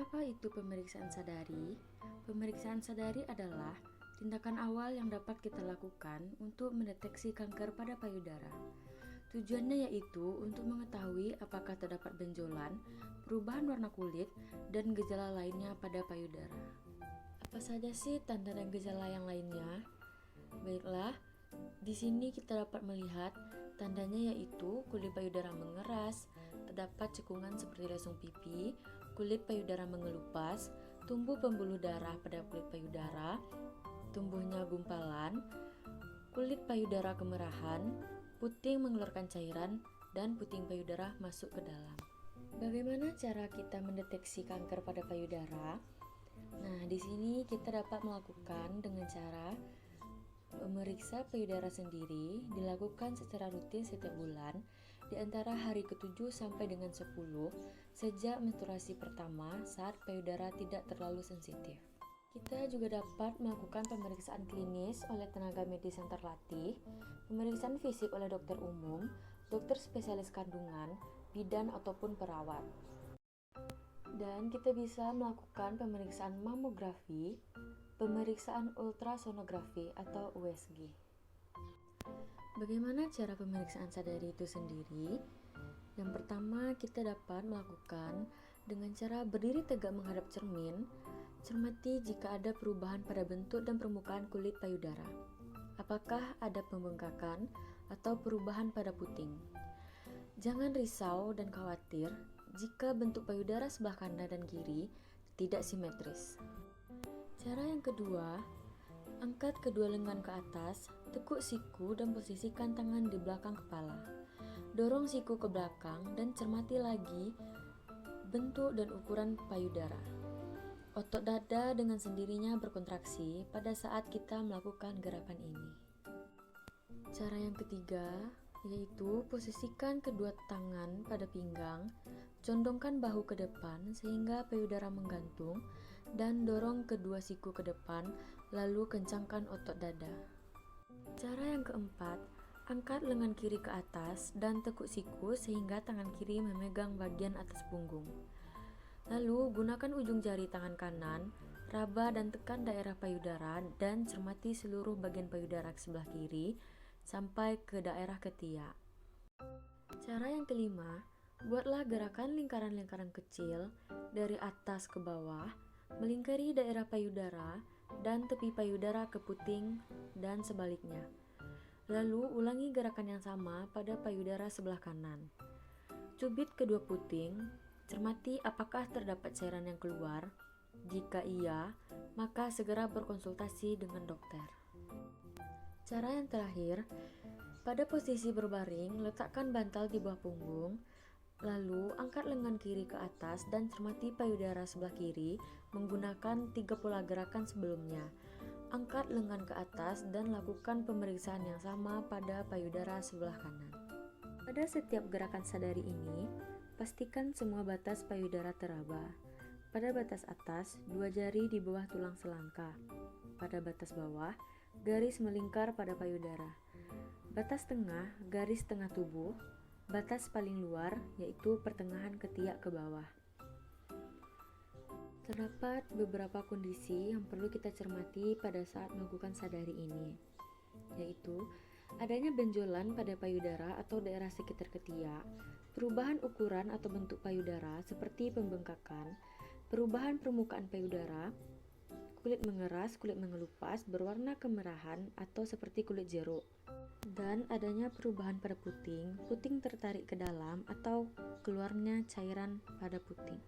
Apa itu pemeriksaan sadari? Pemeriksaan sadari adalah tindakan awal yang dapat kita lakukan untuk mendeteksi kanker pada payudara. Tujuannya yaitu untuk mengetahui apakah terdapat benjolan, perubahan warna kulit, dan gejala lainnya pada payudara. Apa saja sih tanda dan gejala yang lainnya? Baiklah, di sini kita dapat melihat tandanya yaitu kulit payudara mengeras, terdapat cekungan seperti lesung pipi, kulit payudara mengelupas, tumbuh pembuluh darah pada kulit payudara, tumbuhnya gumpalan, kulit payudara kemerahan, puting mengeluarkan cairan, dan puting payudara masuk ke dalam. Bagaimana cara kita mendeteksi kanker pada payudara? Nah, di sini kita dapat melakukan dengan cara memeriksa payudara sendiri dilakukan secara rutin setiap bulan di antara hari ke-7 sampai dengan 10 sejak menstruasi pertama saat payudara tidak terlalu sensitif. Kita juga dapat melakukan pemeriksaan klinis oleh tenaga medis yang terlatih, pemeriksaan fisik oleh dokter umum, dokter spesialis kandungan, bidan ataupun perawat. Dan kita bisa melakukan pemeriksaan mamografi, pemeriksaan ultrasonografi atau USG. Bagaimana cara pemeriksaan sadari itu sendiri? Yang pertama, kita dapat melakukan dengan cara berdiri tegak menghadap cermin. Cermati jika ada perubahan pada bentuk dan permukaan kulit payudara. Apakah ada pembengkakan atau perubahan pada puting? Jangan risau dan khawatir jika bentuk payudara sebelah kanan dan kiri tidak simetris. Cara yang kedua, angkat kedua lengan ke atas, tekuk siku dan posisikan tangan di belakang kepala. Dorong siku ke belakang dan cermati lagi bentuk dan ukuran payudara. Otot dada dengan sendirinya berkontraksi pada saat kita melakukan gerakan ini. Cara yang ketiga, yaitu posisikan kedua tangan pada pinggang, condongkan bahu ke depan sehingga payudara menggantung, dan dorong kedua siku ke depan, lalu kencangkan otot dada. Cara yang keempat, angkat lengan kiri ke atas dan tekuk siku sehingga tangan kiri memegang bagian atas punggung. Lalu gunakan ujung jari tangan kanan, raba dan tekan daerah payudara dan cermati seluruh bagian payudara sebelah kiri sampai ke daerah ketiak. Cara yang kelima, buatlah gerakan lingkaran-lingkaran kecil dari atas ke bawah, melingkari daerah payudara dan tepi payudara ke puting dan sebaliknya. Lalu ulangi gerakan yang sama pada payudara sebelah kanan. Cubit kedua puting, cermati apakah terdapat cairan yang keluar. Jika iya, maka segera berkonsultasi dengan dokter. Cara yang terakhir, pada posisi berbaring, letakkan bantal di bawah punggung, lalu angkat lengan kiri ke atas dan cermati payudara sebelah kiri menggunakan 3 pola gerakan sebelumnya. Angkat lengan ke atas dan lakukan pemeriksaan yang sama pada payudara sebelah kanan. Pada setiap gerakan sadari ini, pastikan semua batas payudara teraba. Pada batas atas, 2 jari di bawah tulang selangka. Pada batas bawah, garis melingkar pada payudara. Batas tengah, garis tengah tubuh. Batas paling luar, yaitu pertengahan ketiak ke bawah. Terdapat beberapa kondisi yang perlu kita cermati pada saat melakukan sadari ini, yaitu adanya benjolan pada payudara atau daerah sekitar ketiak, perubahan ukuran atau bentuk payudara seperti pembengkakan, perubahan permukaan payudara, kulit mengeras, kulit mengelupas, berwarna kemerahan atau seperti kulit jeruk, dan adanya perubahan pada puting, puting tertarik ke dalam atau keluarnya cairan pada puting.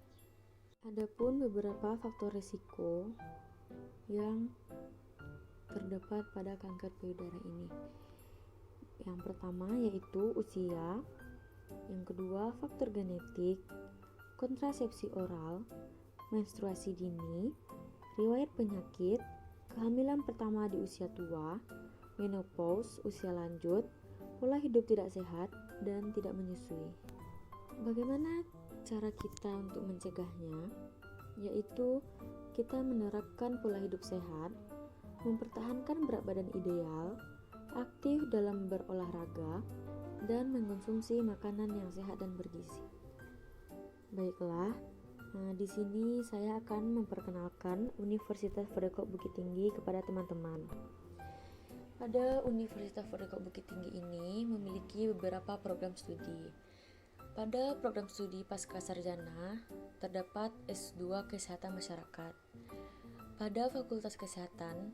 Adapun beberapa faktor risiko yang terdapat pada kanker payudara ini. Yang pertama yaitu usia, yang kedua faktor genetik, kontrasepsi oral, menstruasi dini, riwayat penyakit, kehamilan pertama di usia tua, menopause, usia lanjut, pola hidup tidak sehat, dan tidak menyusui. Bagaimana cara kita untuk mencegahnya? Yaitu kita menerapkan pola hidup sehat, mempertahankan berat badan ideal, aktif dalam berolahraga, dan mengkonsumsi makanan yang sehat dan bergizi. Baiklah, Nah, di sini saya akan memperkenalkan Universitas Ferdekok Bukit Tinggi kepada teman-teman. Pada Universitas Ferdekok Bukit Tinggi ini memiliki beberapa program studi. Pada program studi Pascasarjana terdapat S2 Kesehatan Masyarakat. Pada Fakultas Kesehatan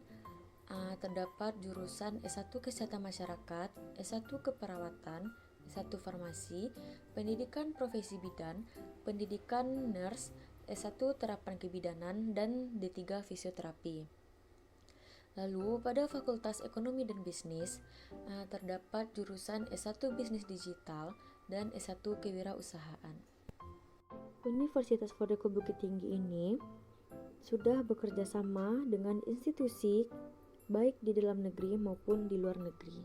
terdapat jurusan S1 Kesehatan Masyarakat, S1 Keperawatan, S1 Farmasi, Pendidikan Profesi Bidan, Pendidikan Nurse, S1 Terapan Kebidanan, dan D3 Fisioterapi. Lalu pada Fakultas Ekonomi dan Bisnis terdapat jurusan S1 Bisnis Digital dan S1 Kewirausahaan. Universitas Ferdekok Bukit Tinggi ini sudah bekerja sama dengan institusi baik di dalam negeri maupun di luar negeri.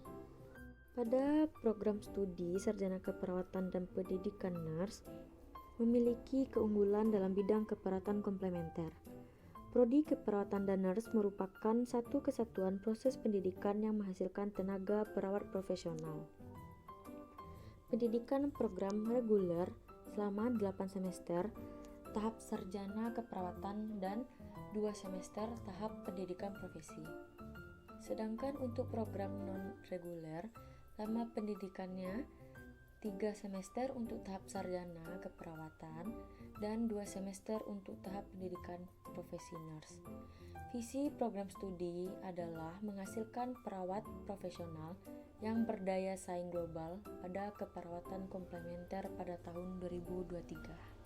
Pada program studi Sarjana Keperawatan dan Pendidikan Nurse memiliki keunggulan dalam bidang keperawatan komplementer. Prodi Keperawatan dan Nurse merupakan satu kesatuan proses pendidikan yang menghasilkan tenaga perawat profesional. Pendidikan program reguler selama 8 semester tahap sarjana keperawatan dan 2 semester tahap pendidikan profesi. Sedangkan untuk program non-reguler, lama pendidikannya 3 semester untuk tahap sarjana keperawatan dan 2 semester untuk tahap pendidikan profesi nurse. Visi program studi adalah menghasilkan perawat profesional yang berdaya saing global pada keperawatan komplementer pada tahun 2023.